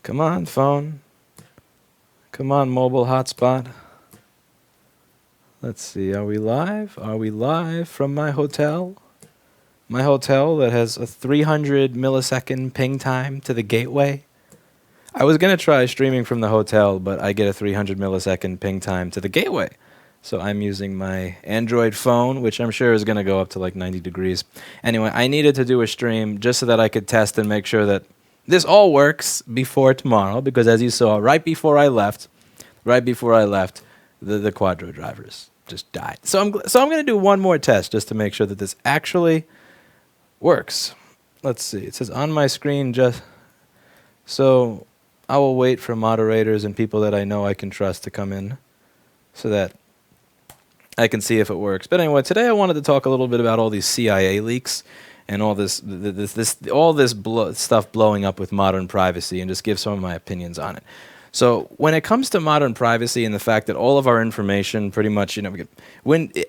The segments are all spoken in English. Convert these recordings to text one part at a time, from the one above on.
Come on, phone. Come on, mobile hotspot. Let's see, are we live? Are we live from my hotel? My hotel that has a 300 millisecond ping time to the gateway. I was going to try streaming from the hotel, but I get a 300 millisecond ping time to the gateway. So I'm using my Android phone, which I'm sure is going to go up to like 90 degrees. Anyway, I needed to do a stream just so that I could test and make sure that this all works before tomorrow, because as you saw, right before I left, the Quadro drivers just died. So I'm going to do one more test just to make sure that this actually works. Let's see. It says on my screen just so I will wait for moderators and people that I know I can trust to come in so that I can see if it works. But anyway, today I wanted to talk a little bit about all these CIA leaks and all this stuff blowing up with modern privacy, and just give some of my opinions on it. So when it comes to modern privacy and the fact that all of our information pretty much,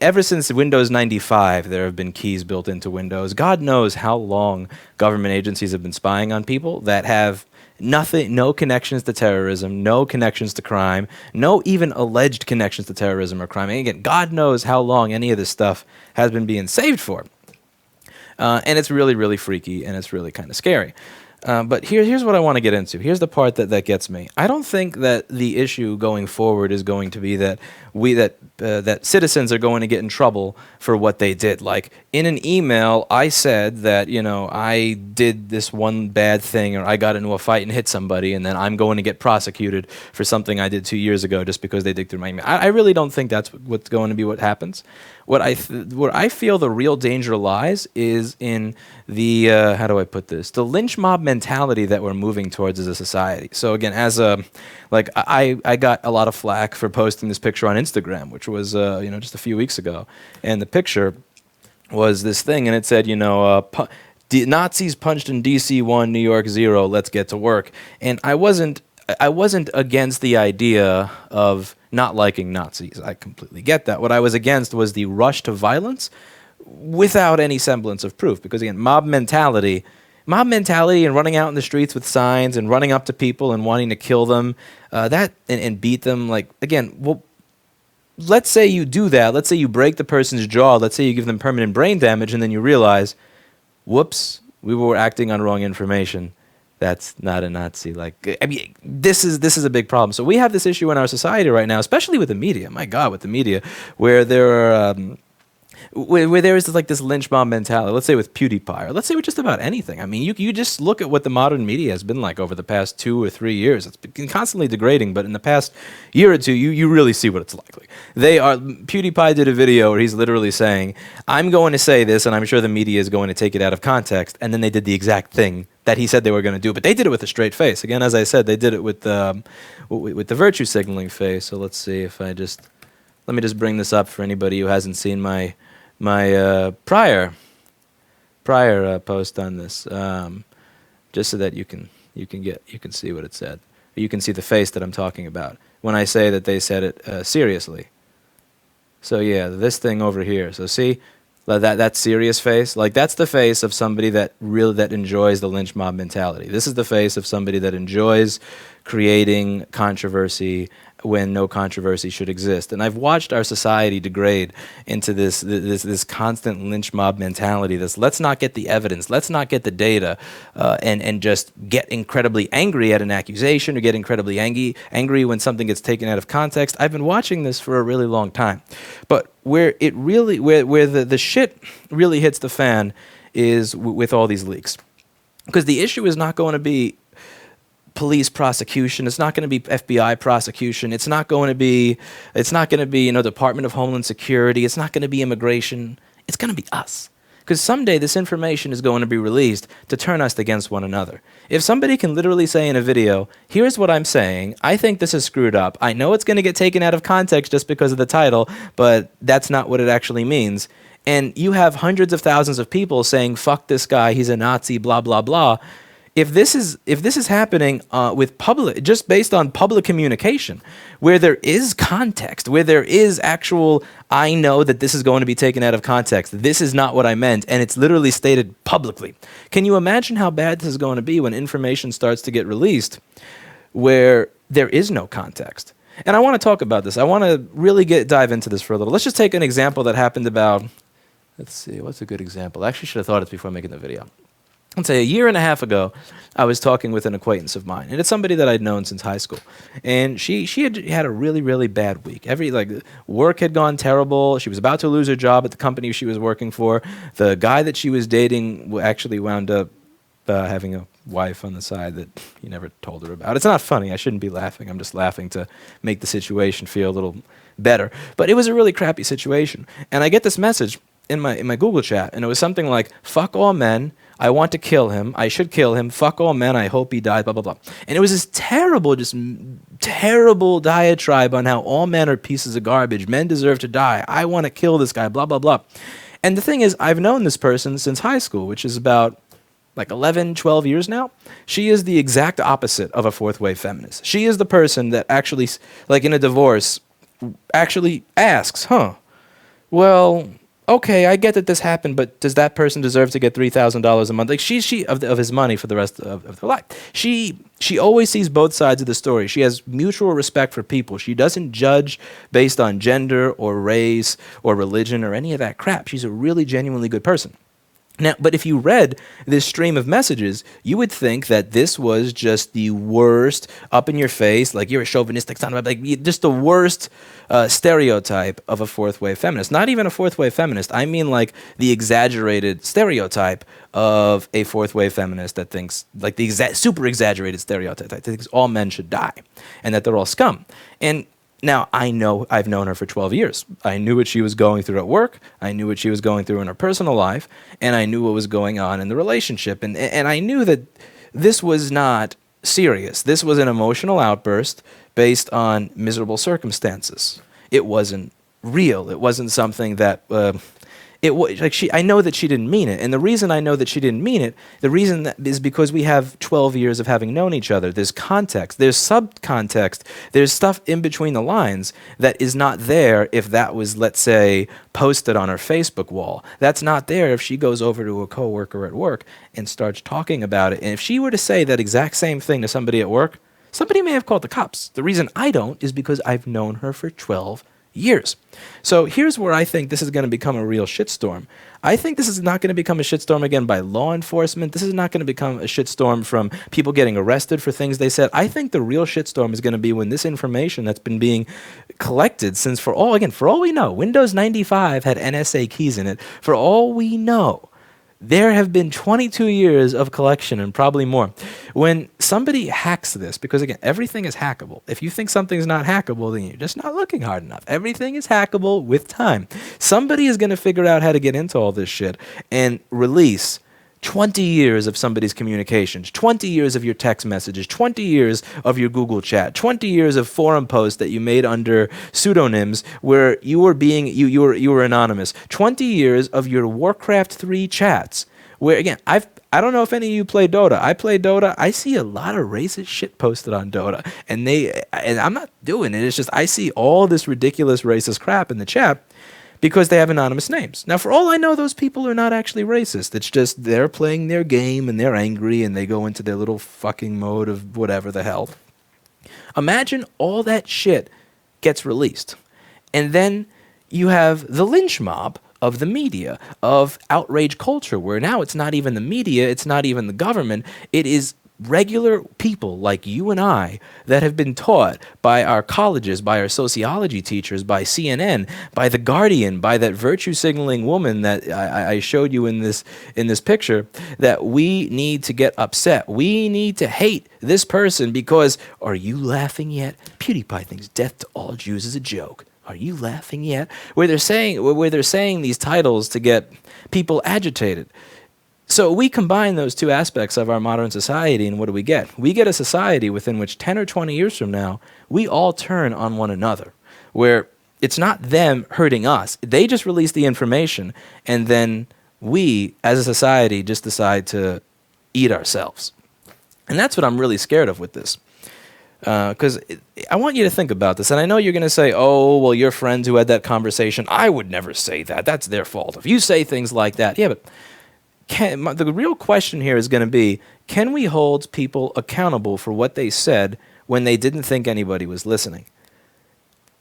ever since Windows 95, there have been keys built into Windows. God knows how long government agencies have been spying on people that have no connections to terrorism, no connections to crime, no even alleged connections to terrorism or crime. And again, God knows how long any of this stuff has been being saved for. And it's really, really freaky, and it's really kind of scary. But here's what I want to get into. Here's the part that gets me. I don't think that the issue going forward is going to be that that citizens are going to get in trouble for what they did. Like in an email, I said that I did this one bad thing, or I got into a fight and hit somebody, and then I'm going to get prosecuted for something I did 2 years ago just because they dig through my email. I really don't think that's what's going to be what happens. What I feel the real danger lies is in the how do I put this? The lynch mob mentality that we're moving towards as a society. So again, I got a lot of flack for posting this picture on Instagram, which was just a few weeks ago, and the picture was this thing, and it said Nazis punched in DC 1, New York 0. Let's get to work. And I wasn't against the idea of not liking Nazis. I completely get that. What I was against was the rush to violence without any semblance of proof. Because again, mob mentality and running out in the streets with signs and running up to people and wanting to kill them, and beat them. Let's say you do that. Let's say you break the person's jaw. Let's say you give them permanent brain damage, and then you realize, whoops, we were acting on wrong information. That's not a Nazi. This is a big problem. So we have this issue in our society right now, especially with the media. My God, with the media, where there are where there is this lynch mob mentality. Let's say with PewDiePie, or let's say with just about anything. I mean, you just look at what the modern media has been like over the past 2 or 3 years. It's been constantly degrading, but in the past year or two, you really see what it's like. PewDiePie did a video where he's literally saying, "I'm going to say this, and I'm sure the media is going to take it out of context," and then they did the exact thing that he said they were going to do, but they did it with a straight face. Again, as I said, they did it with the virtue signaling face. So let's see if let me just bring this up for anybody who hasn't seen my prior post on this, just so that you can see what it said. You can see the face that I'm talking about when I say that they said it seriously. So yeah, this thing over here. So see. That serious face, that's the face of somebody that enjoys the lynch mob mentality. This is the face of somebody that enjoys creating controversy when no controversy should exist. And I've watched our society degrade into this constant lynch mob mentality. Let's not get the evidence, let's not get the data, and just get incredibly angry at an accusation, or get incredibly angry when something gets taken out of context. I've been watching this for a really long time, but where the shit really hits the fan is with all these leaks, because the issue is not going to be police prosecution. It's not going to be FBI prosecution. It's not going to be Department of Homeland Security. It's not going to be immigration. It's going to be us. Because someday this information is going to be released to turn us against one another. If somebody can literally say in a video, here's what I'm saying, I think this is screwed up. I know it's going to get taken out of context just because of the title, but that's not what it actually means. And you have hundreds of thousands of people saying, fuck this guy, he's a Nazi, blah, blah, blah. If this is happening with public, just based on public communication, where there is context, where there is actual, I know that this is going to be taken out of context, this is not what I meant, and it's literally stated publicly. Can you imagine how bad this is going to be when information starts to get released where there is no context. And I want to talk about this. I want to really dive into this for a little. Let's just take an example that happened about, let's see, what's a good example? I actually should have thought of this before making the video. Let's say a year and a half ago, I was talking with an acquaintance of mine, and it's somebody that I'd known since high school. And she had a really, really bad week. Work had gone terrible. She was about to lose her job at the company she was working for. The guy that she was dating actually wound up having a wife on the side that he never told her about. It's not funny. I shouldn't be laughing. I'm just laughing to make the situation feel a little better. But it was a really crappy situation. And I get this message in my Google chat, and it was something like, "Fuck all men. I want to kill him. I should kill him. Fuck all men. I hope he dies, blah, blah, blah." And it was this terrible, terrible diatribe on how all men are pieces of garbage. Men deserve to die. I want to kill this guy, blah, blah, blah. And the thing is, I've known this person since high school, which is about like 11, 12 years now. She is the exact opposite of a fourth wave feminist. She is the person that actually, like in a divorce, actually asks, well, okay, I get that this happened, but does that person deserve to get $3,000 a month? Like she of his money for the rest of her life. She always sees both sides of the story. She has mutual respect for people. She doesn't judge based on gender or race or religion or any of that crap. She's a really genuinely good person. Now, but if you read this stream of messages, you would think that this was just the worst, up in your face, like you're a chauvinistic son of a, like just the worst stereotype of a fourth wave feminist. Not even a fourth wave feminist. I mean like the exaggerated stereotype of a fourth wave feminist that thinks, like the super exaggerated stereotype that thinks all men should die and that they're all scum. And now, I've known her for 12 years. I knew what she was going through at work. I knew what she was going through in her personal life. And I knew what was going on in the relationship. And I knew that this was not serious. This was an emotional outburst based on miserable circumstances. It wasn't real. It wasn't something that... It was like I know that she didn't mean it, and the reason I know that she didn't mean it, the reason that is because we have 12 years of having known each other. There's context, there's subcontext, there's stuff in between the lines that is not there if that was, let's say, posted on her Facebook wall. That's not there if she goes over to a coworker at work and starts talking about it. And if she were to say that exact same thing to somebody at work, somebody may have called the cops. The reason I don't is because I've known her for 12 years. So here's where I think this is going to become a real shitstorm. I think this is not going to become a shitstorm again by law enforcement. This is not going to become a shitstorm from people getting arrested for things they said. I think the real shitstorm is going to be when this information that's been being collected since, for all we know, Windows 95 had NSA keys in it. For all we know, there have been 22 years of collection and probably more. When somebody hacks this, because again, everything is hackable. If you think something's not hackable, then you're just not looking hard enough. Everything is hackable with time. Somebody is going to figure out how to get into all this shit and release 20 years of somebody's communications, 20 years of your text messages, 20 years of your Google chat, 20 years of forum posts that you made under pseudonyms where you were anonymous, 20 years of your Warcraft 3 chats where, again, I don't know if any of you play Dota. I play Dota. I see a lot of racist shit posted on Dota, and I'm not doing it. It's just I see all this ridiculous racist crap in the chat because they have anonymous names. Now, for all I know, those people are not actually racist. It's just they're playing their game and they're angry and they go into their little fucking mode of whatever the hell. Imagine all that shit gets released. And then you have the lynch mob of the media, of outrage culture, where now it's not even the media, it's not even the government, it is regular people like you and I that have been taught by our colleges, by our sociology teachers, by CNN, by The Guardian, by that virtue signaling woman that I showed you in this picture, that we need to get upset. We need to hate this person because, are you laughing yet? PewDiePie thinks death to all Jews is a joke. Are you laughing yet? Where they're saying these titles to get people agitated. So we combine those two aspects of our modern society, and what do we get? We get a society within which 10 or 20 years from now, we all turn on one another, where it's not them hurting us. They just release the information, and then we, as a society, just decide to eat ourselves. And that's what I'm really scared of with this. Because I want you to think about this, and I know you're going to say, oh, well, your friends who had that conversation, I would never say that. That's their fault. If you say things like that, yeah, but the real question here is going to be, can we hold people accountable for what they said when they didn't think anybody was listening.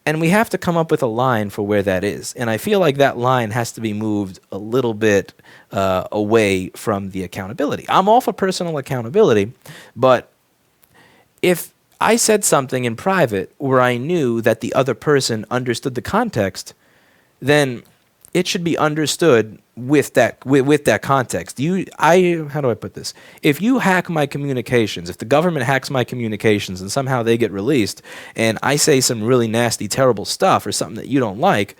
And we have to come up with a line for where that is. And I feel like that line has to be moved a little bit away from the accountability. I'm all for personal accountability, but if I said something in private where I knew that the other person understood the context, then it should be understood with that context. How do I put this? If you hack my communications, if the government hacks my communications and somehow they get released, and I say some really nasty, terrible stuff or something that you don't like,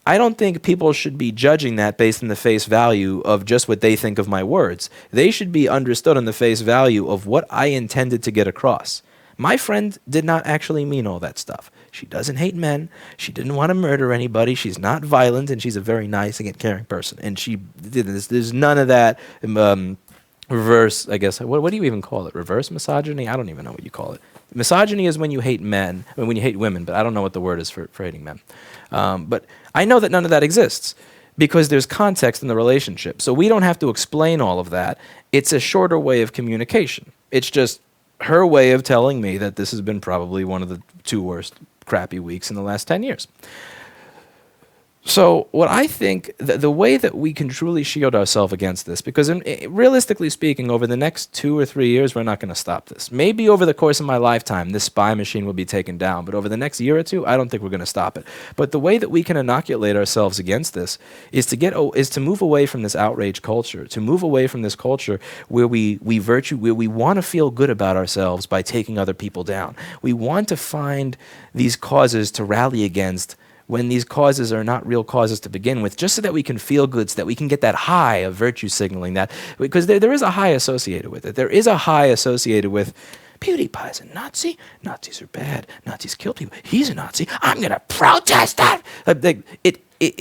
I don't think people should be judging that based on the face value of just what they think of my words. They should be understood on the face value of what I intended to get across. My friend did not actually mean all that stuff. She doesn't hate men. She didn't want to murder anybody. She's not violent, and she's a very nice and caring person. And she did this. There's none of that reverse, I guess. What do you even call it? Reverse misogyny? I don't even know what you call it. Misogyny is when you hate men, when you hate women, but I don't know what the word is for hating men. But I know that none of that exists because there's context in the relationship. So we don't have to explain all of that. It's a shorter way of communication. It's just her way of telling me that this has been probably one of the 2 worst crappy weeks in the last 10 years. So what I think, the way that we can truly shield ourselves against this, because realistically speaking, over the next 2 or 3 years, we're not going to stop this. Maybe over the course of my lifetime, this spy machine will be taken down, but over the next year or 2, I don't think we're going to stop it. But the way that we can inoculate ourselves against this is to move away from this outrage culture, to move away from this culture where we want to feel good about ourselves by taking other people down. We want to find these causes to rally against when these causes are not real causes to begin with, just so that we can feel good, so that we can get that high of virtue signaling, that because there is a high associated with it. There is a high associated with PewDiePie's a Nazi. Nazis are bad. Nazis kill people. He's a Nazi. I'm going to protest that.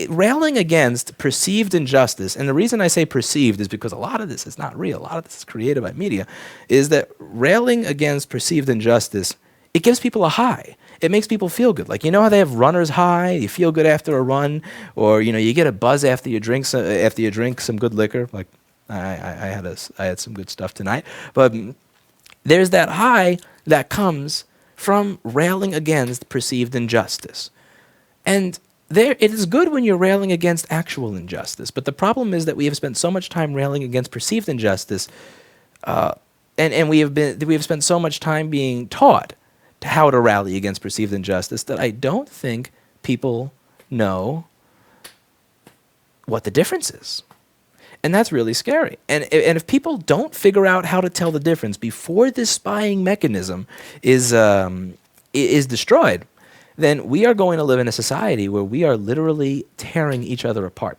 Railing against perceived injustice, and the reason I say perceived is because a lot of this is not real. A lot of this is created by media, is that railing against perceived injustice, it gives people a high. It makes people feel good. Like, you know how they have runner's high? You feel good after a run, or you get a buzz after you drink some good liquor. Like I had some good stuff tonight. But there's that high that comes from railing against perceived injustice. And it is good when you're railing against actual injustice. But the problem is that we have spent so much time railing against perceived injustice, and we have spent so much time being taught how to rally against perceived injustice that I don't think people know what the difference is. And that's really scary. And if people don't figure out how to tell the difference before this spying mechanism is destroyed, then we are going to live in a society where we are literally tearing each other apart.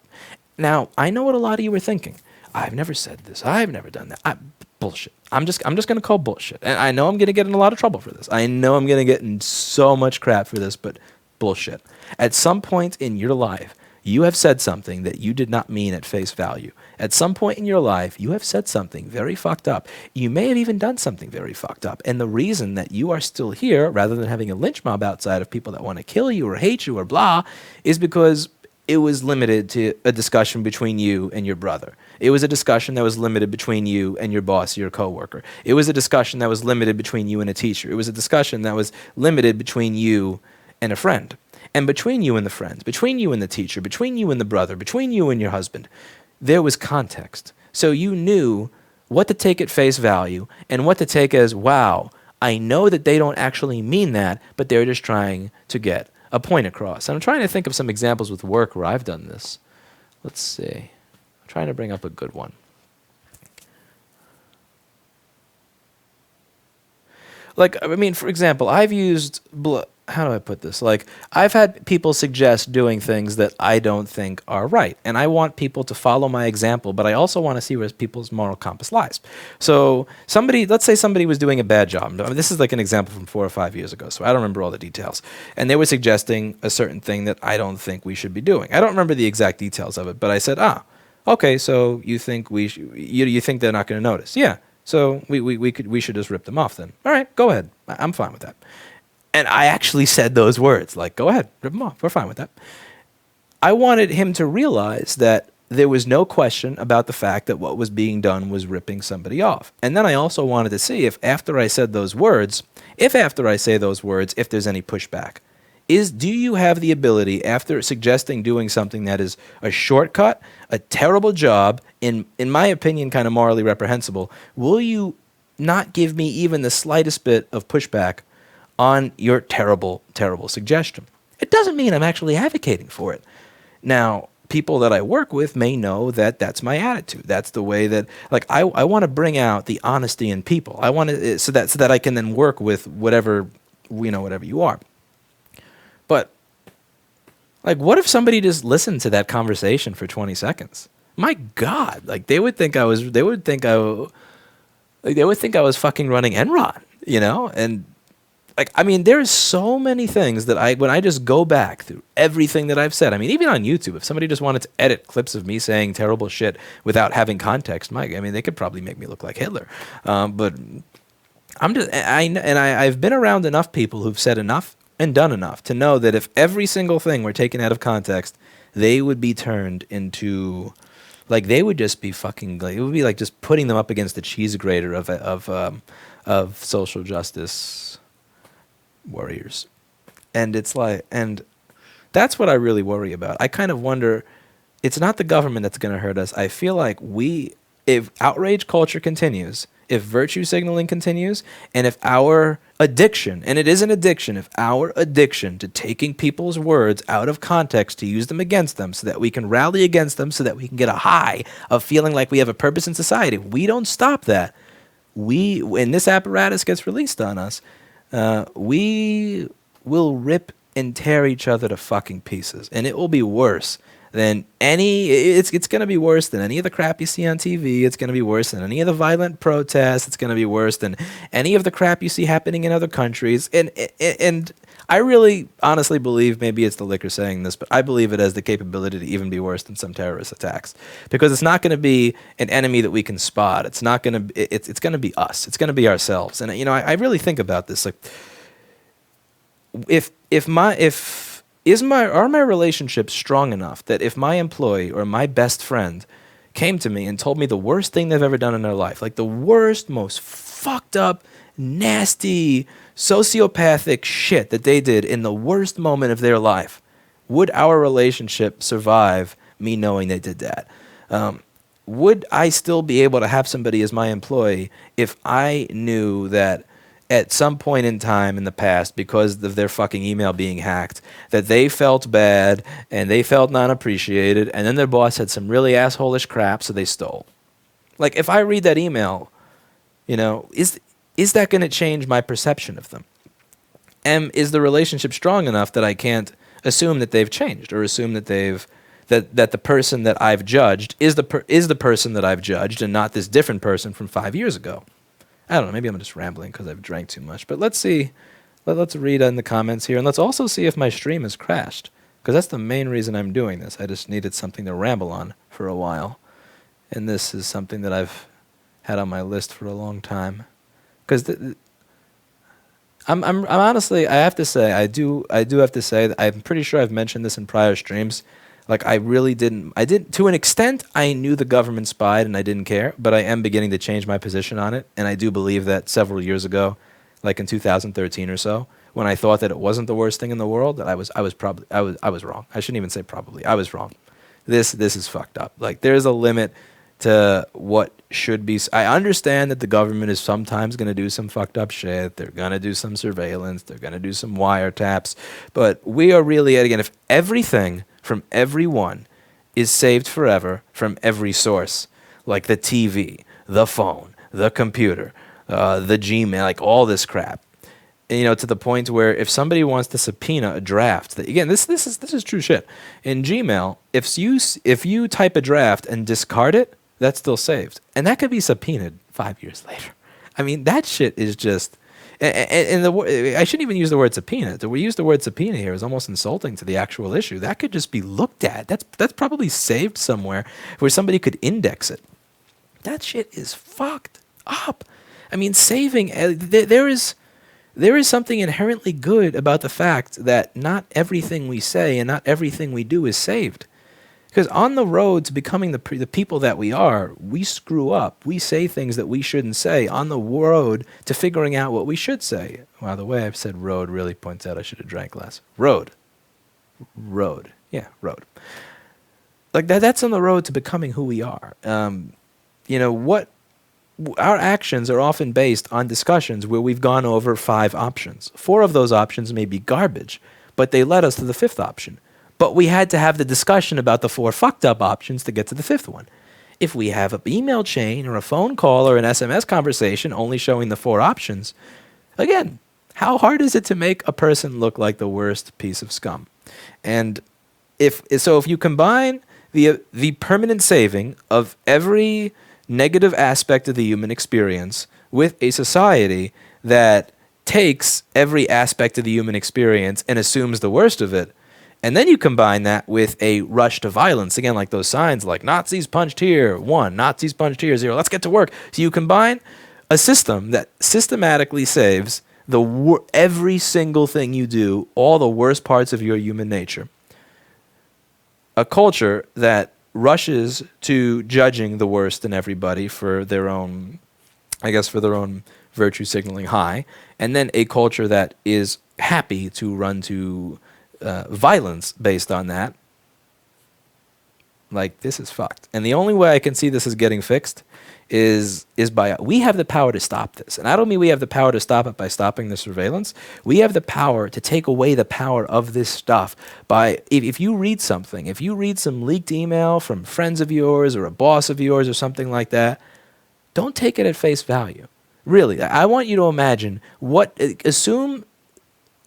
Now, I know what a lot of you are thinking. I've never said this. I've never done that. Bullshit. I'm just going to call bullshit. And I know I'm going to get in a lot of trouble for this. I know I'm going to get in so much crap for this, but bullshit. At some point in your life, you have said something that you did not mean at face value. At some point in your life, you have said something very fucked up. You may have even done something very fucked up. And the reason that you are still here, rather than having a lynch mob outside of people that want to kill you or hate you or blah, is because it was limited to a discussion between you and your brother. It was a discussion that was limited between you and your boss, your coworker. It was a discussion that was limited between you and a teacher. It was a discussion that was limited between you and a friend. And between you and the friends, between you and the teacher, between you and the brother, between you and your husband, there was context. So you knew what to take at face value and what to take as, wow, I know that they don't actually mean that, but they're just trying to get a point across. And I'm trying to think of some examples with work where I've done this. Let's see. I'm trying to bring up a good one. Like, I mean, for example, I've used, how do I put this? Like, I've had people suggest doing things that I don't think are right. And I want people to follow my example, but I also want to see where people's moral compass lies. So let's say somebody was doing a bad job. I mean, this is like an example from 4 or 5 years ago, so I don't remember all the details. And they were suggesting a certain thing that I don't think we should be doing. I don't remember the exact details of it, but I said, okay, so you think you think they're not going to notice? Yeah. So we should just rip them off then. All right, go ahead. I'm fine with that. And I actually said those words, like, go ahead, rip them off. We're fine with that. I wanted him to realize that there was no question about the fact that what was being done was ripping somebody off. And then I also wanted to see if after I said those words, if after I say those words, if there's any pushback. Do you have the ability, after suggesting doing something that is a shortcut, a terrible job, in my opinion, kind of morally reprehensible, will you not give me even the slightest bit of pushback on your terrible, terrible suggestion? It doesn't mean I'm actually advocating for it. Now, people that I work with may know that that's my attitude. That's the way that, like, I want to bring out the honesty in people. I want to, so that I can then work with whatever you are. But, like, what if somebody just listened to that conversation for 20 seconds? My God, like, they would think I was fucking running Enron, And, like, I mean, there's so many things that when I just go back through everything that I've said, I mean, even on YouTube, if somebody just wanted to edit clips of me saying terrible shit without having context, they could probably make me look like Hitler. But I've been around enough people who've said enough and done enough to know that if every single thing were taken out of context, they would be turned into, like, they would just be fucking, like, it would be like just putting them up against the cheese grater of social justice warriors. And it's like, and that's what I really worry about. I kind of wonder, it's not the government that's going to hurt us. I feel like if outrage culture continues, if virtue signaling continues, and if our addiction, and it is an addiction, if our addiction to taking people's words out of context to use them against them so that we can rally against them, so that we can get a high of feeling like we have a purpose in society, if we don't stop that, when this apparatus gets released on us, we will rip and tear each other to fucking pieces. And it will be worse than it's going to be worse than any of the crap you see on TV. It's going to be worse than any of the violent protests. It's going to be worse than any of the crap you see happening in other countries. And I really honestly believe, maybe it's the liquor saying this, but I believe it has the capability to even be worse than some terrorist attacks, because it's not going to be an enemy that we can spot. It's not going to, it's going to be us. It's going to be ourselves. And, I really think about this. Like, are my relationships strong enough that if my employee or my best friend came to me and told me the worst thing they've ever done in their life, like the worst, most fucked up, nasty, sociopathic shit that they did in the worst moment of their life, would our relationship survive me knowing they did that? Would I still be able to have somebody as my employee if I knew that at some point in time in the past, because of their fucking email being hacked, that they felt bad and they felt not appreciated, and then their boss had some really asshole-ish crap, so they stole? Like, if I read that email, is that going to change my perception of them? And is the relationship strong enough that I can't assume that they've changed, or assume that that the person that I've judged is the person that I've judged, and not this different person from 5 years ago? I don't know, maybe I'm just rambling because I've drank too much. But let's see. Let's read in the comments here. And let's also see if my stream has crashed, because that's the main reason I'm doing this. I just needed something to ramble on for a while. And this is something that I've had on my list for a long time. Because I'm honestly, I have to say, I do have to say that I'm pretty sure I've mentioned this in prior streams. Like, I didn't, to an extent, I knew the government spied and I didn't care, but I am beginning to change my position on it. And I do believe that several years ago, like in 2013 or so, when I thought that it wasn't the worst thing in the world, that I was wrong. I shouldn't even say probably. I was wrong. This is fucked up. Like, there's a limit to what should be. I understand that the government is sometimes going to do some fucked up shit. They're going to do some surveillance. They're going to do some wiretaps. But we are really, again, if everything from everyone is saved forever from every source, like the TV, the phone, the computer, the Gmail, like all this crap, and, to the point where if somebody wants to subpoena a draft, that, again, this is true shit. In Gmail, if you type a draft and discard it, that's still saved, and that could be subpoenaed 5 years later. I mean, that shit is just. And I shouldn't even use the word subpoena. We use the word subpoena here is almost insulting to the actual issue. That could just be looked at. That's probably saved somewhere where somebody could index it. That shit is fucked up. I mean, saving there is something inherently good about the fact that not everything we say and not everything we do is saved. Because on the road to becoming the people that we are, we screw up. We say things that we shouldn't say on the road to figuring out what we should say. Wow, the way I've said road really points out I should have drank less. Road. Road. Yeah, road. Like that's on the road to becoming who we are. What our actions are often based on discussions where we've gone over 5 options. 4 of those options may be garbage, but they led us to the 5th option. But we had to have the discussion about the 4 fucked up options to get to the 5th one. If we have an email chain or a phone call or an SMS conversation only showing the 4 options, again, how hard is it to make a person look like the worst piece of scum? And if you combine the permanent saving of every negative aspect of the human experience with a society that takes every aspect of the human experience and assumes the worst of it, and then you combine that with a rush to violence, again, like those signs like Nazis punched here, 1, Nazis punched here, 0, let's get to work. So you combine a system that systematically saves every single thing you do, all the worst parts of your human nature, a culture that rushes to judging the worst in everybody for their own virtue signaling high, and then a culture that is happy to run to violence based on that. Like, this is fucked. And the only way I can see this is getting fixed is by, we have the power to stop this. And I don't mean we have the power to stop it by stopping the surveillance. We have the power to take away the power of this stuff by, if you read something, if you read some leaked email from friends of yours or a boss of yours or something like that, don't take it at face value. Really, I want you to imagine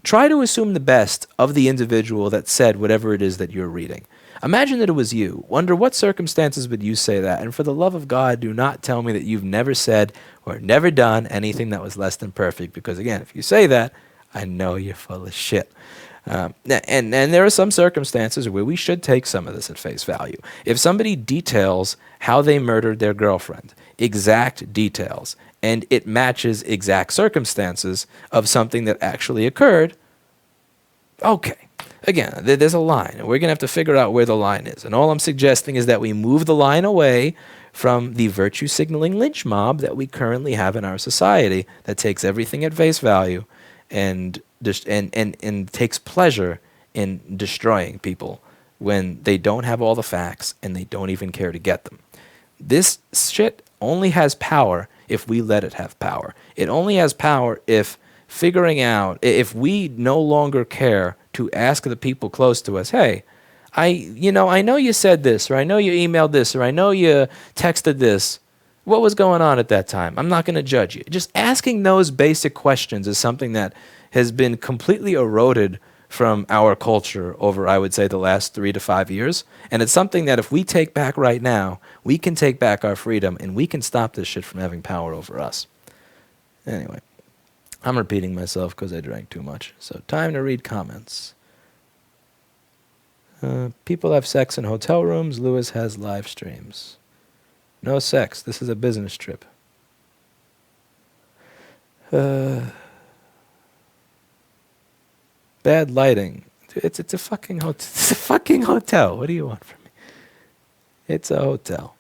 try to assume the best of the individual that said whatever it is that you're reading. Imagine that it was you. Under what circumstances would you say that? And for the love of God, do not tell me that you've never said or never done anything that was less than perfect. Because again, if you say that, I know you're full of shit. And there are some circumstances where we should take some of this at face value. If somebody details how they murdered their girlfriend, exact details, and it matches exact circumstances of something that actually occurred, okay. Again, there's a line, and we're going to have to figure out where the line is. And all I'm suggesting is that we move the line away from the virtue signaling lynch mob that we currently have in our society that takes everything at face value and takes pleasure in destroying people when they don't have all the facts and they don't even care to get them. This shit only has power if we let it have power. It only has power if we no longer care to ask the people close to us, hey, I know you said this, or I know you emailed this, or I know you texted this. What was going on at that time? I'm not going to judge you. Just asking those basic questions is something that has been completely eroded from our culture over, I would say, the last 3 to 5 years. And it's something that if we take back right now, we can take back our freedom and we can stop this shit from having power over us. Anyway. I'm repeating myself because I drank too much. So time to read comments. People have sex in hotel rooms. Lewis has live streams. No sex. This is a business trip. Bad lighting. It's a fucking hotel. It's a fucking hotel. What do you want from me? It's a hotel.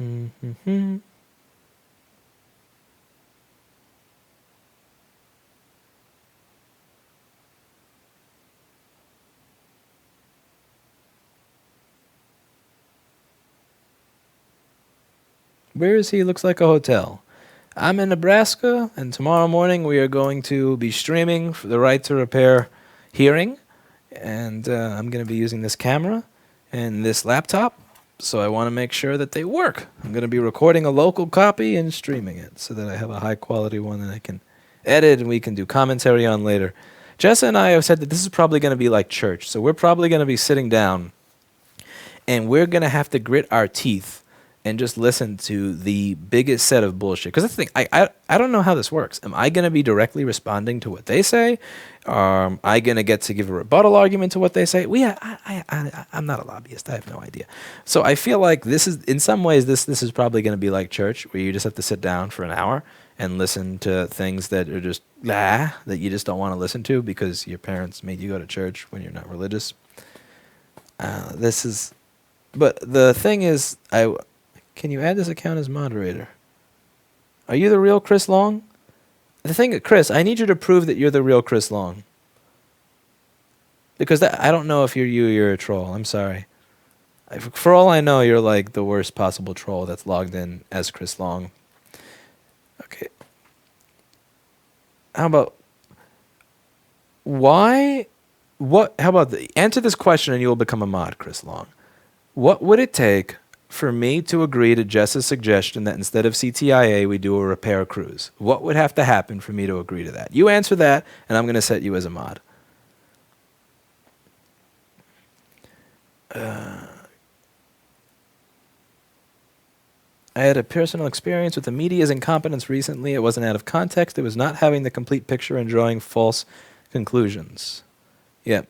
Mm-hmm. Where is he? Looks like a hotel. I'm in Nebraska, and tomorrow morning we are going to be streaming for the Right to Repair hearing, and I'm going to be using this camera and this laptop. So I want to make sure that they work. I'm going to be recording a local copy and streaming it so that I have a high quality one that I can edit and we can do commentary on later. Jessa and I have said that this is probably going to be like church. So we're probably going to be sitting down and we're going to have to grit our teeth and just listen to the biggest set of bullshit. Because that's the thing, I don't know how this works. Am I going to be directly responding to what they say? Am I going to get to give a rebuttal argument to what they say? I'm not a lobbyist. I have no idea. So I feel like this is, in some ways, this is probably going to be like church, where you just have to sit down for an hour and listen to things that are just, that you just don't want to listen to because your parents made you go to church when you're not religious. This is, but the thing is, can you add this account as moderator? Are you the real Chris Long? The thing, Chris, I need you to prove that you're the real Chris Long. Because I don't know if you're a troll. I'm sorry. For all I know, you're like the worst possible troll that's logged in as Chris Long. Okay. How about answer this question and you will become a mod, Chris Long. What would it take for me to agree to Jess's suggestion that instead of CTIA, we do a repair cruise? What would have to happen for me to agree to that? You answer that, and I'm going to set you as a mod. I had a personal experience with the media's incompetence recently. It wasn't out of context. It was not having the complete picture and drawing false conclusions. Yep.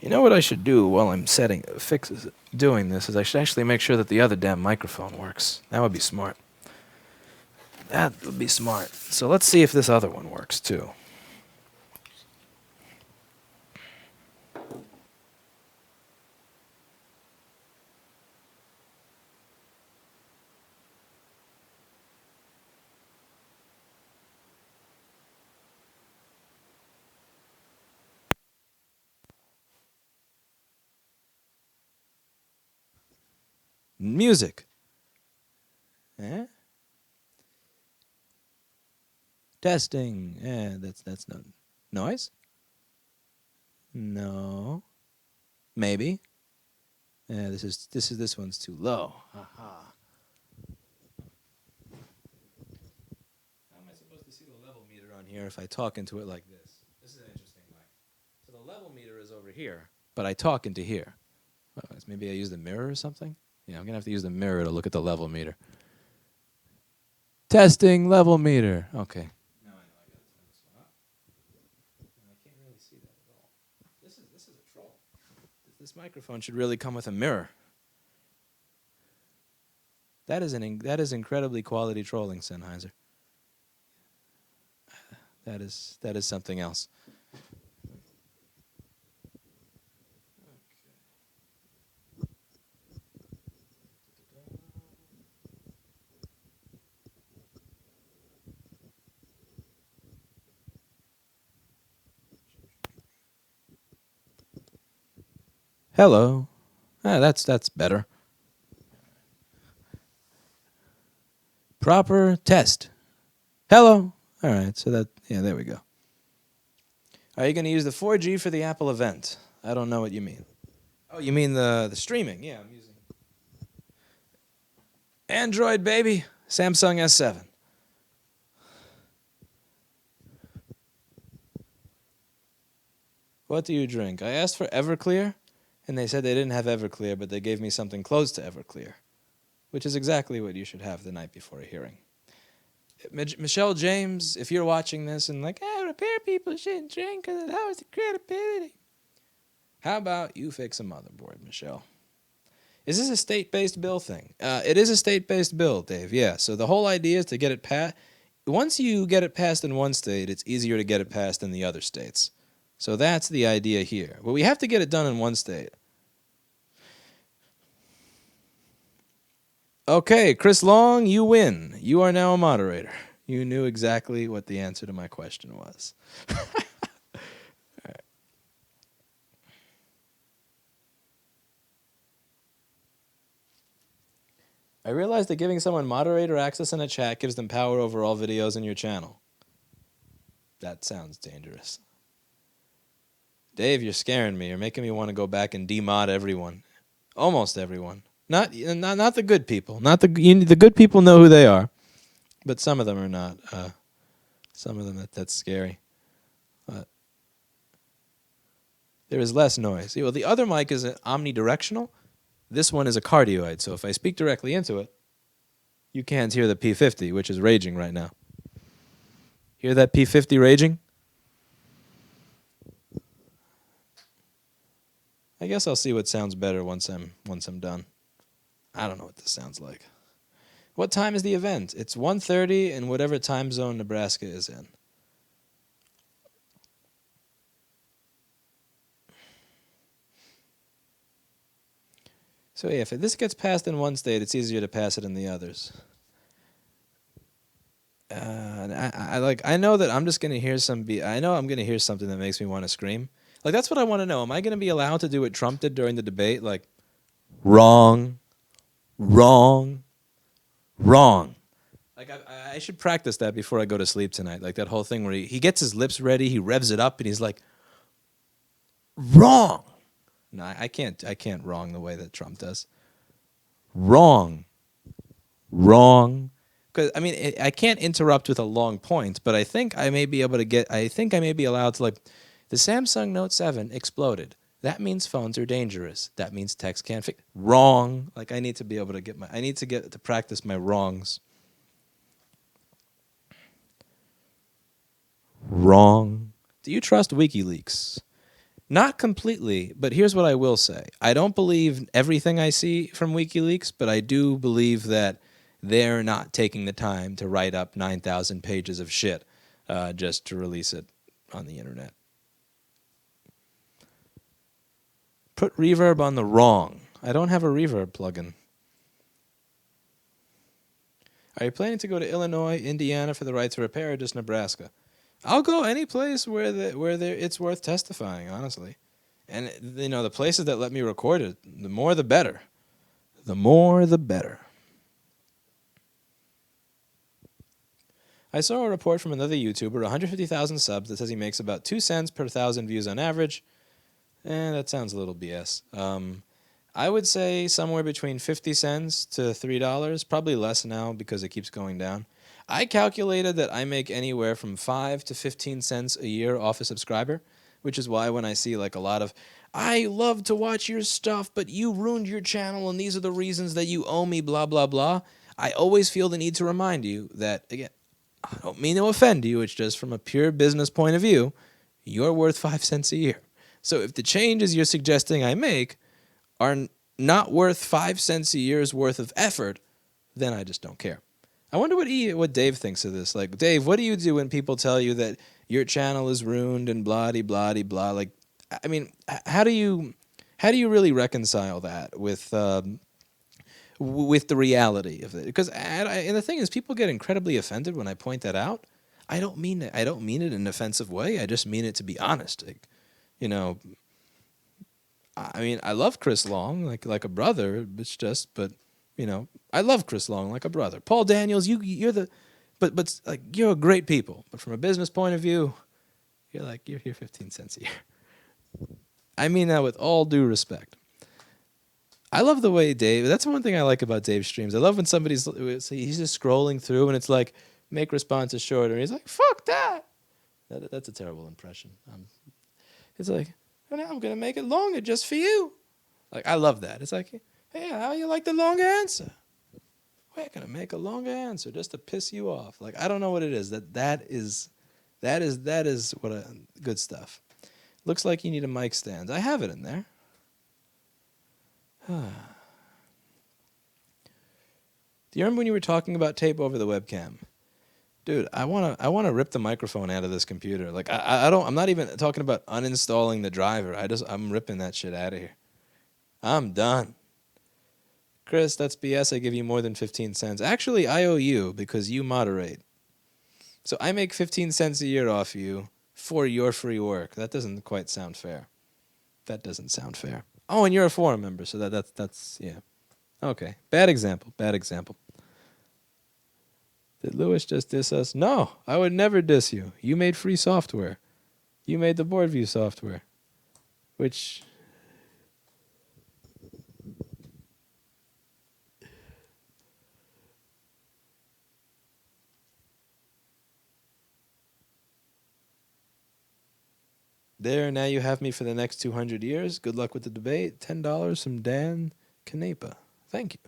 You know what I should do while I'm doing this is I should actually make sure that the other damn microphone works. That would be smart. That would be smart. So let's see if this other one works too. Music. Eh? Testing. That's no noise. No. Maybe. This one's too low. Aha. How am I supposed to see the level meter on here if I talk into it like this? This is an interesting way. So the level meter is over here, but I talk into here. Maybe I use the mirror or something? Yeah, I'm going to have to use the mirror to look at the level meter. Testing level meter. Okay. Now I know I got to turn this one up. And I can't really see that at all. This is a troll. This microphone should really come with a mirror. That is incredibly quality trolling, Sennheiser. That is something else. Hello. That's better. Proper test. Hello. All right. So there we go. Are you going to use the 4G for the Apple event? I don't know what you mean. Oh, you mean the streaming? Yeah, I'm using Android, baby. Samsung S7. What do you drink? I asked for Everclear, and they said they didn't have Everclear, but they gave me something close to Everclear, which is exactly what you should have the night before a hearing. Michelle James, if you're watching this and like, repair people shouldn't drink because it lowers the credibility. How about you fix a motherboard, Michelle? Is this a state-based bill thing? It is a state-based bill, Dave, yeah. So the whole idea is to get it passed. Once you get it passed in one state, it's easier to get it passed in the other states. So that's the idea here. But we have to get it done in one state. Okay, Chris Long, you win. You are now a moderator. You knew exactly what the answer to my question was. Right. I realized that giving someone moderator access in a chat gives them power over all videos in your channel. That sounds dangerous. Dave, you're scaring me. You're making me want to go back and demod everyone. Almost everyone. Not the good people. The good people know who they are, but some of them are not. Some of them that's scary. There is less noise. Well, the other mic is omnidirectional, This one is a cardioid, so if I speak directly into it, you can't hear the P50, which is raging right now. Hear that P50 raging? I guess I'll see what sounds better once I'm done. I don't know what this sounds like. What time is the event? It's 1:30 in whatever time zone Nebraska is in. So yeah, if this gets passed in one state, it's easier to pass it in the others. I know that I'm just gonna hear I know I'm gonna hear something that makes me want to scream. Like that's what I want to know. Am I gonna be allowed to do what Trump did during the debate? Like, wrong, wrong, wrong. Like I should practice that before I go to sleep tonight. Like that whole thing where he gets his lips ready, he revs it up, and he's like, wrong. No, I can't wrong the way that Trump does. Wrong, wrong. Because I mean, I can't interrupt with a long point, but I think I may be able to get. I think I may be allowed to like, the Samsung Note 7 exploded. That means phones are dangerous. That means text can't fix. Wrong. Like I need to be able to get my. I need to get to practice my wrongs. Wrong. Do you trust WikiLeaks? Not completely, but here's what I will say. I don't believe everything I see from WikiLeaks, but I do believe that they're not taking the time to write up 9,000 pages of shit just to release it on the internet. Put reverb on the wrong. I don't have a reverb plugin. Are you planning to go to Illinois, Indiana for the right to repair, or just Nebraska? I'll go any place where it's worth testifying, honestly. And you know, the places that let me record it, the more the better. The more the better. I saw a report from another YouTuber, 150,000 subs, that says he makes about 2 cents per 1,000 views on average. That sounds a little BS. I would say somewhere between 50 cents to $3, probably less now because it keeps going down. I calculated that I make anywhere from 5 to 15 cents a year off a subscriber, which is why when I see like a lot of, I love to watch your stuff, but you ruined your channel and these are the reasons that you owe me, blah, blah, blah, I always feel the need to remind you that, again, I don't mean to offend you, it's just from a pure business point of view, you're worth 5 cents a year. So if the changes you're suggesting I make are not worth 5 cents a year's worth of effort, then I just don't care. I wonder what Dave thinks of this. Like, Dave, what do you do when people tell you that your channel is ruined and blah de blah de blah? Like, I mean, how do you really reconcile that with the reality of it? Because and the thing is, people get incredibly offended when I point that out. I don't mean it. I don't mean it in an offensive way. I just mean it to be honest. Like, you know, I mean, I love Chris Long like a brother. It's just, but you know, I love Chris Long like a brother. Paul Daniels, you're the, but like you're great people. But from a business point of view, you're here 15 cents a year. I mean that with all due respect. I love the way Dave. That's one thing I like about Dave's streams. I love when he's just scrolling through and it's like make responses shorter. And he's like, "Fuck that." That's a terrible impression. It's like, "Oh, now I'm gonna make it longer just for you." Like I love that. It's like, "Hey, how you like the longer answer? We're gonna make a longer answer just to piss you off." Like I don't know what it is. That is what good stuff. Looks like you need a mic stand. I have it in there. Do you remember when you were talking about tape over the webcam? Dude, I wanna rip the microphone out of this computer. Like I'm not even talking about uninstalling the driver. I'm ripping that shit out of here. I'm done. Chris, that's BS. I give you more than 15 cents. Actually, I owe you because you moderate. So I make 15 cents a year off you for your free work. That doesn't quite sound fair. That doesn't sound fair. Oh, and you're a forum member, so that's yeah. Okay. Bad example. Bad example. Did Lewis just diss us? No, I would never diss you. You made free software. You made the BoardView software, which there, now you have me for the next 200 years. Good luck with the debate. $10 from Dan Canepa. Thank you.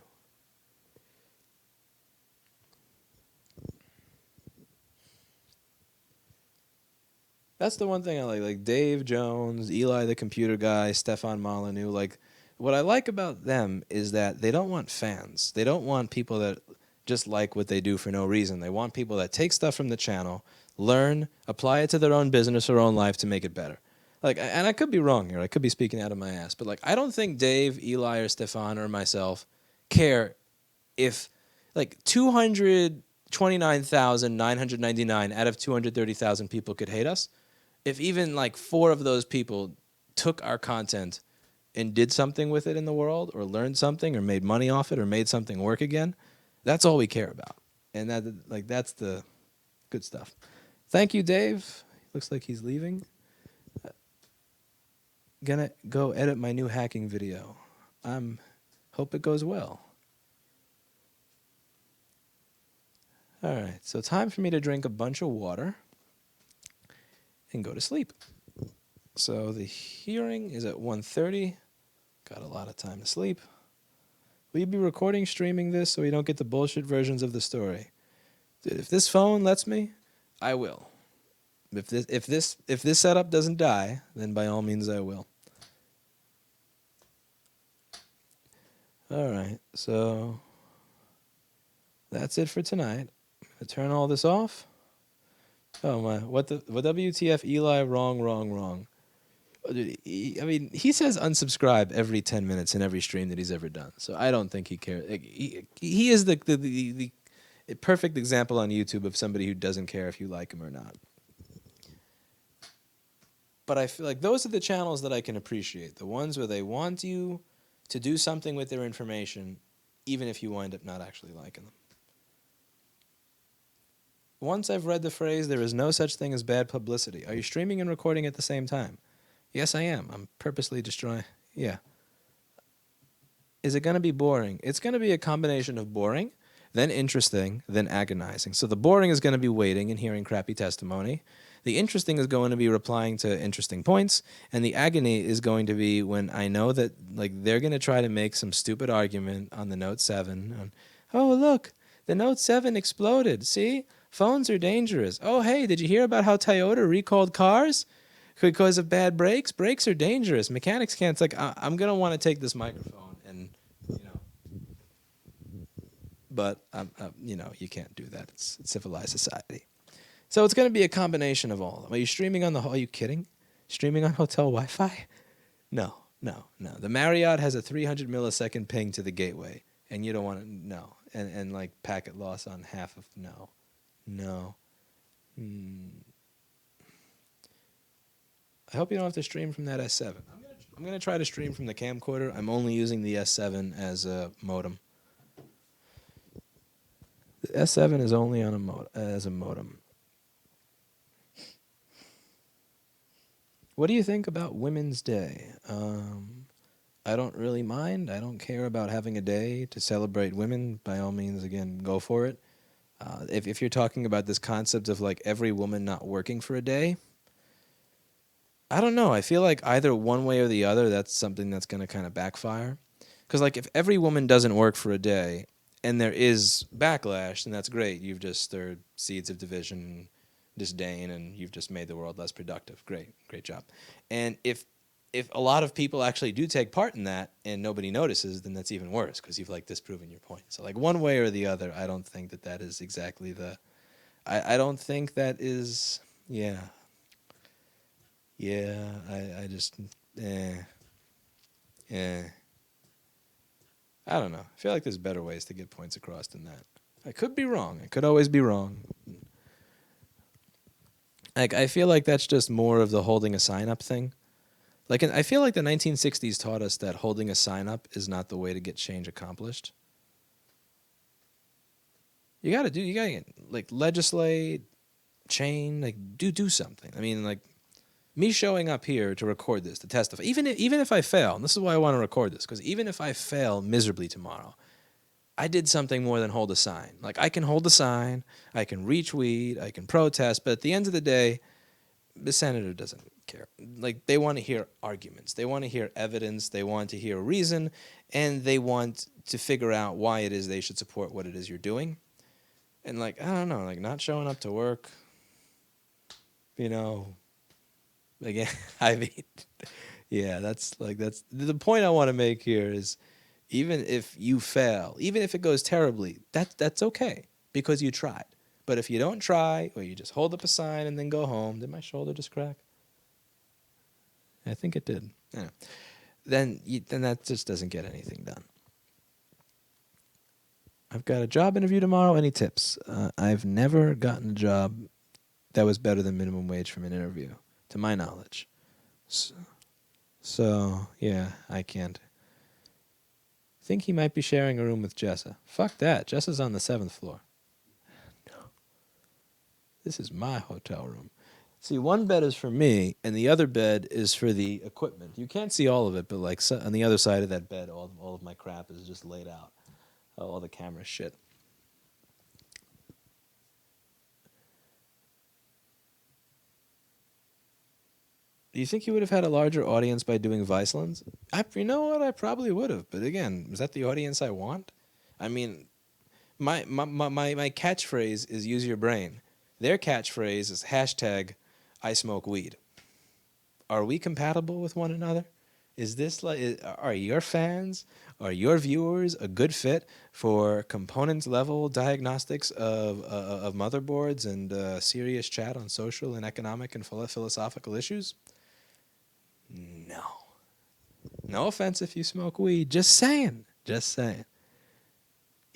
That's the one thing I like Dave Jones, Eli the computer guy, Stefan Molyneux. Like, what I like about them is that they don't want fans. They don't want people that just like what they do for no reason. They want people that take stuff from the channel, learn, apply it to their own business or own life to make it better. Like, and I could be wrong here. I could be speaking out of my ass, but like, I don't think Dave, Eli, or Stefan or myself care if like 229,999 out of 230,000 people could hate us. If even like 4 of those people took our content and did something with it in the world or learned something or made money off it or made something work again, that's all we care about. And that's the good stuff. Thank you, Dave. Looks like he's leaving. Gonna go edit my new hacking video. Hope it goes well. All right, so time for me to drink a bunch of water and go to sleep. So the hearing is at 1:30. Got a lot of time to sleep. Will you be recording, streaming this so we don't get the bullshit versions of the story? Dude, if this phone lets me, I will. If this setup doesn't die, then by all means I will. All right, so that's it for tonight. I'm gonna turn all this off. Oh my! What WTF? Eli, wrong. Dude, he says unsubscribe every 10 minutes in every stream that he's ever done. So I don't think he cares. Like, he is the perfect example on YouTube of somebody who doesn't care if you like him or not. But I feel like those are the channels that I can appreciate. The ones where they want you to do something with their information, even if you wind up not actually liking them. Once I've read the phrase, there is no such thing as bad publicity. Are you streaming and recording at the same time? Yes, I am. I'm purposely destroying. Yeah. Is it going to be boring? It's going to be a combination of boring, then interesting, then agonizing. So the boring is going to be waiting and hearing crappy testimony. The interesting is going to be replying to interesting points, and the agony is going to be when I know that like they're going to try to make some stupid argument on the Note 7. Oh, look, the Note 7 exploded. See? Phones are dangerous. Oh, hey, did you hear about how Toyota recalled cars? Because of bad brakes? Brakes are dangerous. Mechanics can't. It's like, I'm going to want to take this microphone and, but, you can't do that. It's civilized society. So it's going to be a combination of all of them. Are you streaming on are you kidding? Streaming on hotel Wi-Fi? No. The Marriott has a 300 millisecond ping to the gateway, and you don't want to, no. And like packet loss on half of, no. I hope you don't have to stream from that S7. I'm going to try to stream from the camcorder. I'm only using the S7 as a modem. The S7 is only on as a modem. What do you think about Women's Day? I don't really mind. I don't care about having a day to celebrate women. By all means, again, go for it. If you're talking about this concept of like every woman not working for a day, I don't know. I feel like either one way or the other, that's something that's going to kind of backfire. Because like if every woman doesn't work for a day and there is backlash, then that's great. You've just stirred seeds of division, disdain, and you've just made the world less productive. Great job. And if a lot of people actually do take part in that and nobody notices, then that's even worse because you've like disproven your point. So like one way or the other, I don't think that is exactly the. I don't think that is. Yeah. I just. I don't know. I feel like there's better ways to get points across than that. I could be wrong. I could always be wrong. Like I feel like that's just more of the holding a sign up thing. Like I feel like the 1960s taught us that holding a sign up is not the way to get change accomplished. You gotta like legislate, chain, like do something. I mean, like me showing up here to record this, to testify, even if I fail, and this is why I want to record this, because even if I fail miserably tomorrow, I did something more than hold a sign. Like I can hold a sign, I can retweet, I can protest, but at the end of the day, the senator doesn't care. Like, they want to hear arguments. They want to hear evidence. They want to hear reason. And they want to figure out why it is they should support what it is you're doing. And, like, I don't know, like, not showing up to work, you know, again, I mean, yeah, that's the point I want to make here is, even if you fail, even if it goes terribly, that's okay, because you tried. But if you don't try, or you just hold up a sign and then go home, did my shoulder just crack? I think it did. Yeah. Then that just doesn't get anything done. I've got a job interview tomorrow. Any tips? I've never gotten a job that was better than minimum wage from an interview, to my knowledge. So yeah, I can't. Think he might be sharing a room with Jessa. Fuck that. Jessa's on the 7th floor. No. This is my hotel room. See, one bed is for me, and the other bed is for the equipment. You can't see all of it, but like on the other side of that bed, all of my crap is just laid out. All the camera shit. Do you think you would have had a larger audience by doing Vicelands? You know what? I probably would have. But again, is that the audience I want? I mean, my catchphrase is use your brain. Their catchphrase is hashtag I smoke weed. Are we compatible with one another? Is this are your fans, are your viewers a good fit for components level diagnostics of motherboards and serious chat on social and economic and philosophical issues? No. No offense if you smoke weed. Just saying. Just saying.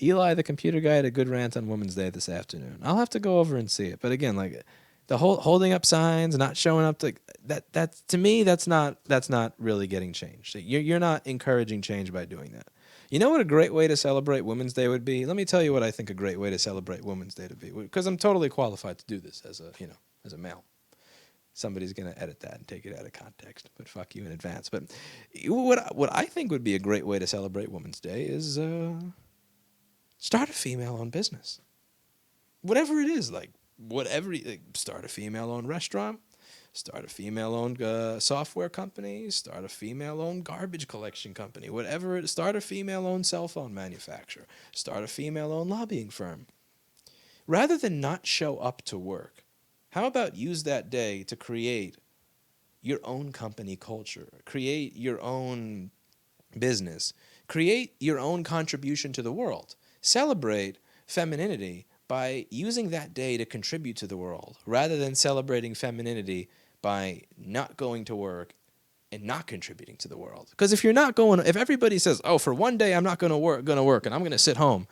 Eli, the computer guy, had a good rant on Women's Day this afternoon. I'll have to go over and see it. But again, like the whole holding up signs, not showing up to that to me, that's not really getting changed. You're not encouraging change by doing that. You know what a great way to celebrate Women's Day would be? Let me tell you what I think a great way to celebrate Women's Day to be, because I'm totally qualified to do this as a male. Somebody's going to edit that and take it out of context, but fuck you in advance. But what I think would be a great way to celebrate Women's Day is start a female-owned business. Whatever it is, start a female-owned restaurant, start a female-owned software company, start a female-owned garbage collection company, whatever it is, start a female-owned cell phone manufacturer, start a female-owned lobbying firm. Rather than not show up to work, how about use that day to create your own company culture, create your own business, create your own contribution to the world, celebrate femininity by using that day to contribute to the world, rather than celebrating femininity by not going to work and not contributing to the world. Because if everybody says, "Oh, for one day I'm not going to work and I'm going to sit home,"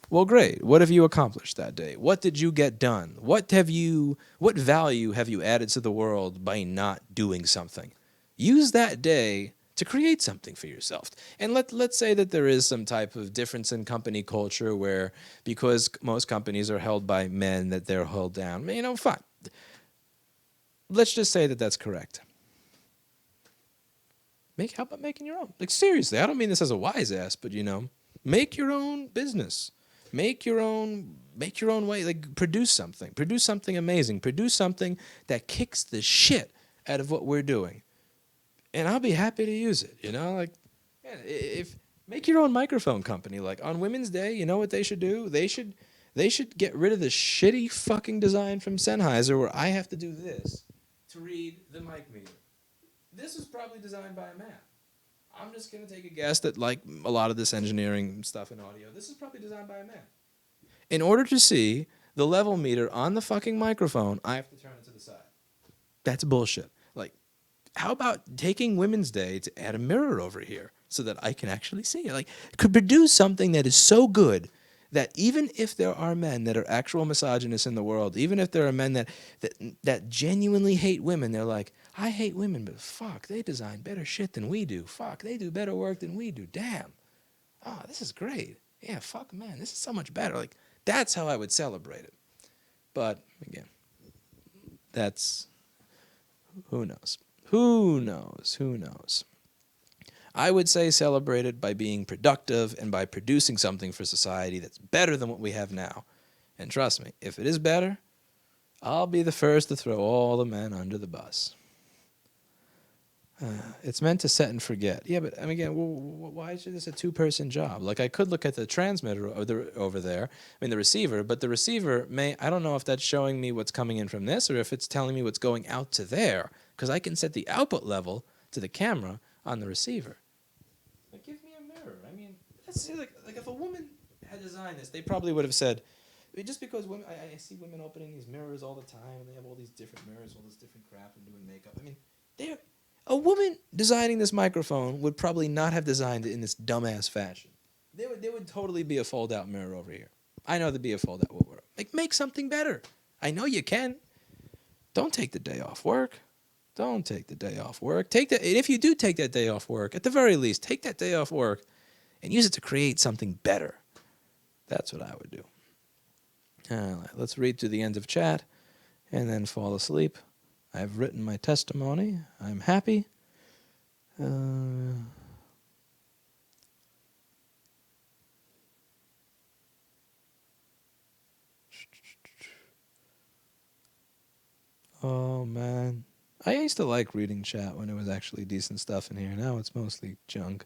well, great. What have you accomplished that day? What did you get done? What value have you added to the world by not doing something? Use that day to create something for yourself. And let's say that there is some type of difference in company culture where, because most companies are held by men, that they're held down. Fine. Let's just say that that's correct. How about making your own? Like, seriously, I don't mean this as a wise ass, but make your own business. Make your own way. Like, produce something amazing. Produce something that kicks the shit out of what we're doing. And I'll be happy to use it, if make your own microphone company. Like, on Women's Day, you know what they should do? They should get rid of the shitty fucking design from Sennheiser where I have to do this to read the mic meter. This was probably designed by a man. I'm just going to take a guess that, like a lot of this engineering stuff in audio, this is probably designed by a man. In order to see the level meter on the fucking microphone, I have to turn it to the side. That's bullshit. Like, how about taking Women's Day to add a mirror over here so that I can actually see it? Like, could produce something that is so good that even if there are men that are actual misogynists in the world, even if there are men that genuinely hate women, they're like, I hate women, but fuck, they design better shit than we do. Fuck, they do better work than we do. Damn. Oh, this is great. Yeah, fuck, man, this is so much better. Like, that's how I would celebrate it. But, again, that's, who knows? Who knows? I would say celebrate it by being productive and by producing something for society that's better than what we have now. And trust me, if it is better, I'll be the first to throw all the men under the bus. It's meant to set and forget. Yeah, but I mean, again, why is this a two-person job? Like, I could look at the transmitter over there, I mean, the receiver, but the receiver I don't know if that's showing me what's coming in from this or if it's telling me what's going out to there, because I can set the output level to the camera on the receiver. Like, give me a mirror. I mean, that's like if a woman had designed this, they probably would have said, I mean, just because women, I see women opening these mirrors all the time, and they have all these different mirrors, all this different crap, and doing makeup. I mean, they're a woman designing this microphone would probably not have designed it in this dumbass fashion. There would totally be a fold-out mirror over here. I know there'd be a fold-out mirror. Like, make something better. I know you can. Don't take the day off work. Don't take the day off work. If you do take that day off work, at the very least, take that day off work and use it to create something better. That's what I would do. All right, let's read to the end of chat and then fall asleep. I've written my testimony. I'm happy. Oh, man. I used to like reading chat when it was actually decent stuff in here. Now it's mostly junk.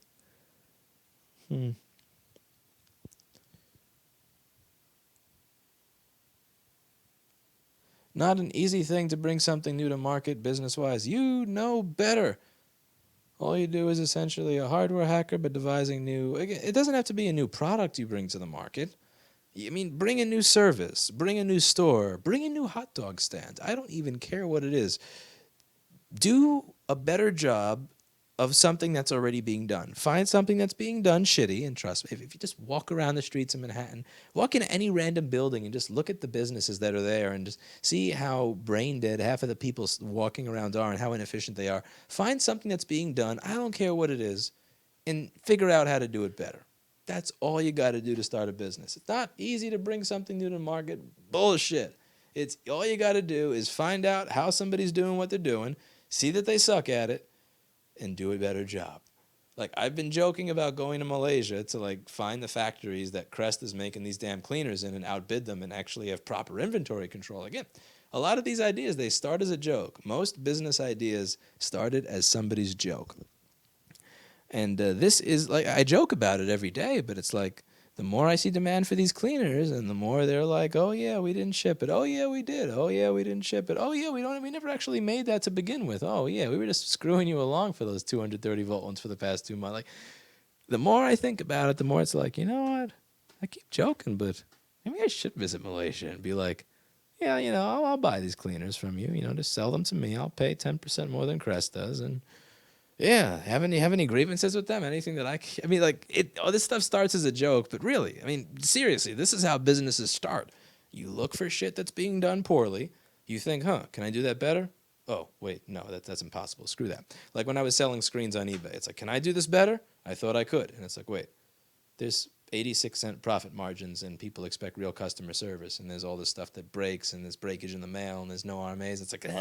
Not an easy thing to bring something new to market business-wise. You know better. All you do is essentially a hardware hacker, but devising new... Again, it doesn't have to be a new product you bring to the market. I mean, bring a new service, bring a new store, bring a new hot dog stand. I don't even care what it is. Do a better job of something that's already being done. Find something that's being done shitty, and trust me, if you just walk around the streets of Manhattan, walk into any random building and just look at the businesses that are there and just see how brain dead half of the people walking around are and how inefficient they are. Find something that's being done, I don't care what it is, and figure out how to do it better. That's all you got to do to start a business. It's not easy to bring something new to the market. Bullshit. It's all you got to do is find out how somebody's doing what they're doing, see that they suck at it, and do a better job. Like, I've been joking about going to Malaysia to like find the factories that Crest is making these damn cleaners in and outbid them and actually have proper inventory control. Again, a lot of these ideas, they start as a joke. Most business ideas started as somebody's joke. And this is like, I joke about it every day, but it's like, the more I see demand for these cleaners, and the more they're like, oh yeah, we didn't ship it. Oh yeah, we did. Oh yeah, we didn't ship it. Oh yeah, we never actually made that to begin with. Oh yeah, we were just screwing you along for those 230 volt ones for the past 2 months. Like, the more I think about it, the more it's like, you know what? I keep joking, but maybe I should visit Malaysia and be like, yeah, you know, I'll buy these cleaners from you. You know, just sell them to me. I'll pay 10% more than Crest does, and yeah, have any grievances with them? Anything that I mean, like, all this stuff starts as a joke, but really, I mean, seriously, this is how businesses start. You look for shit that's being done poorly. You think, can I do that better? Oh, wait, no, that's impossible. Screw that. Like when I was selling screens on eBay, it's like, can I do this better? I thought I could. And it's like, wait, there's 86-cent profit margins and people expect real customer service. And there's all this stuff that breaks and there's breakage in the mail and there's no RMAs. It's like,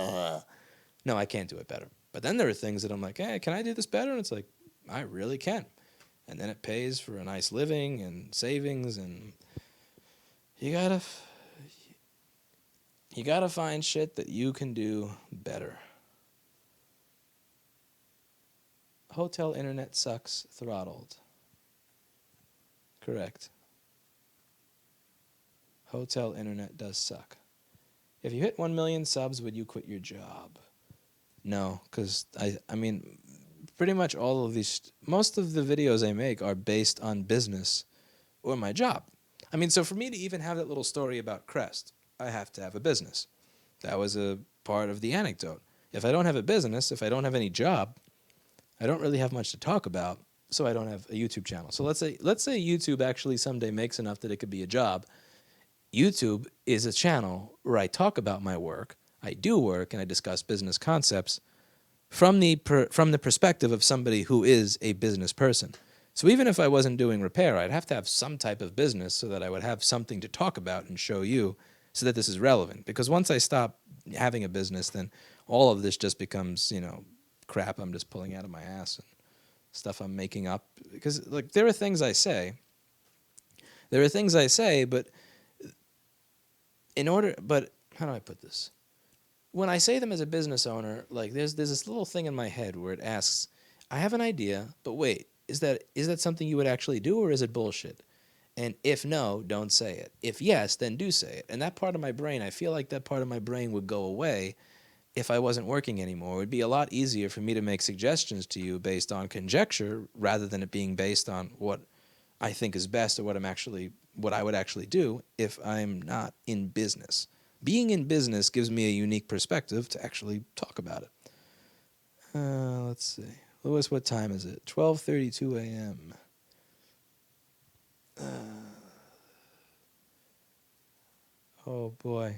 no, I can't do it better. But then there are things that I'm like, hey, can I do this better? And it's like, I really can. And then it pays for a nice living and savings, and you gotta find shit that you can do better. Hotel internet sucks, throttled. Correct. Hotel internet does suck. If you hit 1 million subs, would you quit your job? No, because I mean, pretty much most of the videos I make are based on business or my job. I mean, so for me to even have that little story about Crest, I have to have a business. That was a part of the anecdote. If I don't have a business, if I don't have any job, I don't really have much to talk about, so I don't have a YouTube channel. So let's say YouTube actually someday makes enough that it could be a job. YouTube is a channel where I talk about my work, I do work, and I discuss business concepts from the perspective of somebody who is a business person. So even if I wasn't doing repair, I'd have to have some type of business so that I would have something to talk about and show you so that this is relevant. Because once I stop having a business, then all of this just becomes, crap I'm just pulling out of my ass and stuff I'm making up. Because like there are things I say, but how do I put this? when I say them as a business owner, like there's this little thing in my head where it asks, I have an idea, but wait, is that something you would actually do, or is it bullshit? And if no, don't say it. If yes, then do say it. And that part of my brain, I feel like that part of my brain would go away if I wasn't working anymore. It would be a lot easier for me to make suggestions to you based on conjecture rather than it being based on what I think is best or what I would actually do if I'm not in business. Being in business gives me a unique perspective to actually talk about it. Let's see. Louis, what time is it? 12:32 a.m. Oh boy.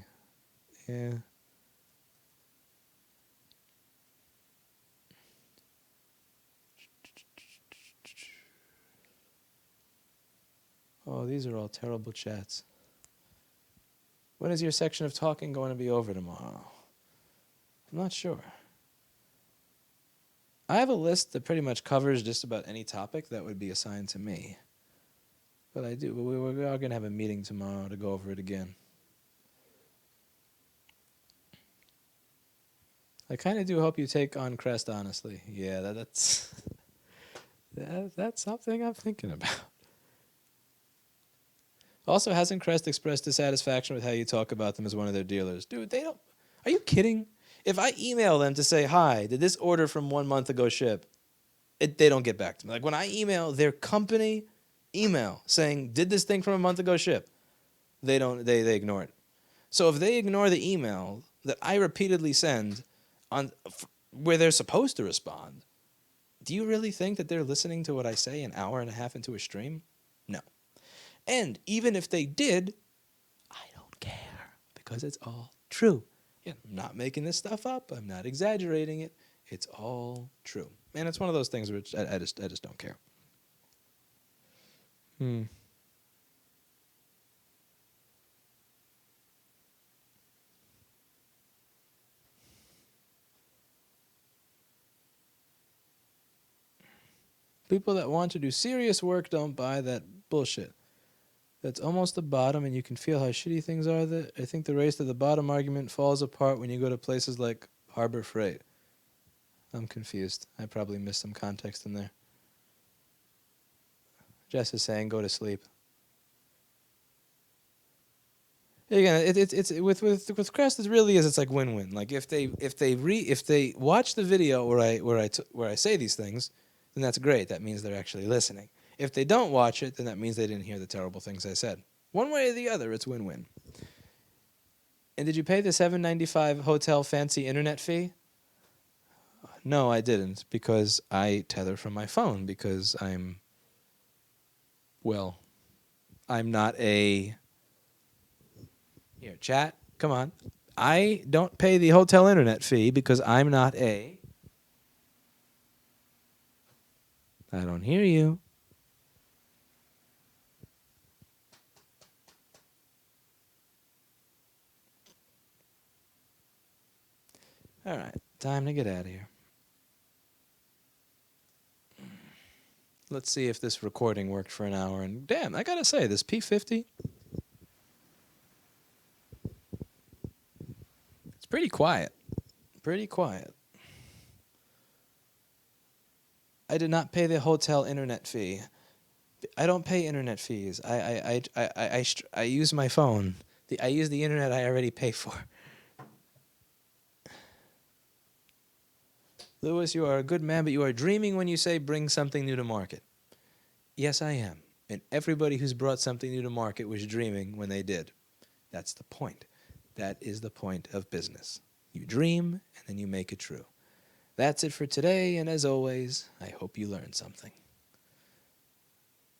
Yeah. Oh, these are all terrible chats. When is your section of talking going to be over tomorrow? I'm not sure. I have a list that pretty much covers just about any topic that would be assigned to me. But I do. We are going to have a meeting tomorrow to go over it again. I kind of do hope you take on Crest, honestly. Yeah, that's that's something I'm thinking about. Also, hasn't Crest expressed dissatisfaction with how you talk about them as one of their dealers? Dude, they don't. Are you kidding? If I email them to say, hi, did this order from 1 month ago ship? They don't get back to me. Like when I email their company email saying, did this thing from a month ago ship? They ignore it. So if they ignore the email that I repeatedly send on where they're supposed to respond, do you really think that they're listening to what I say an hour and a half into a stream? No. And even if they did, I don't care because it's all true. Yeah, I'm not making this stuff up. I'm not exaggerating it. It's all true. And it's one of those things which I just don't care. People that want to do serious work don't buy that bullshit. That's almost the bottom, and you can feel how shitty things are. I think the race to the bottom argument falls apart when you go to places like Harbor Freight. I'm confused. I probably missed some context in there. Jess is saying, go to sleep. Again, it's with Crest. It really is. It's like win-win. Like if they watch the video where I say these things, then that's great. That means they're actually listening. If they don't watch it, then that means they didn't hear the terrible things I said. One way or the other, it's win-win. And did you pay the $7.95 hotel fancy internet fee? No, I didn't, because I tether from my phone because I'm not a... Here, chat, come on. I don't pay the hotel internet fee because I'm not a... I don't hear you. All right, time to get out of here. Let's see if this recording worked for an hour. And damn, I gotta say, this P50, it's pretty quiet. Pretty quiet. I did not pay the hotel internet fee. I don't pay internet fees. I use my phone. I use the internet I already pay for. Louis, you are a good man, but you are dreaming when you say bring something new to market. Yes, I am. And everybody who's brought something new to market was dreaming when they did. That's the point. That is the point of business. You dream, and then you make it true. That's it for today, and as always, I hope you learned something.